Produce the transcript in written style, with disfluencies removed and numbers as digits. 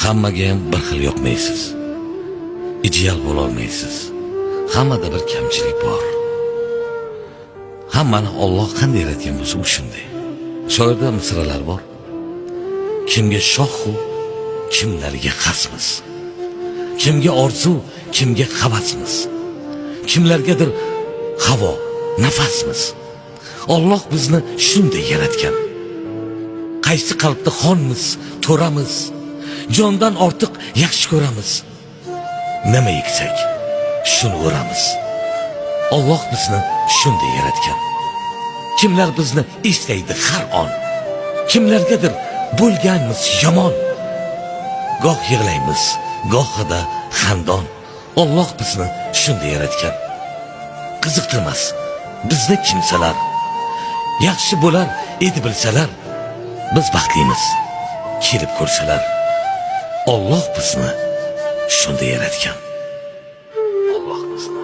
Hammaga ham bir xil yoqmaysiz. Ideal bo'la olmaysiz. Hammada bir kamchilik bor. Hammani Alloh qanday yaratgan bo'lsa, u shunday. Shoirda misralar bor. Kimga shohu, kimlarga qasmiz. Kimga orzu, kimga havasmiz. Kimlargadir havo, nafasmiz. Alloh bizni shunday yaratgan. Qaysi qalbda xonmiz, to'ramiz, jondan ortiq yaxshi ko'ramiz. Nima eksak, shuni o'ramiz. Alloh bizni shunday yaratgan. Kimlar bizni eslaydi har on. Kimlargadir bo'lganmiz yomon. Goh yig'laymiz, gohida xandon. Alloh bizni shunday yaratgan. Qiziqtirmas bizni kimsalar. Yaxshi bo'lar edi bilsalar, biz baxtlimiz. Kelib ko'rsalar. Alloh bizni shunday yaratgan. Alloh bizni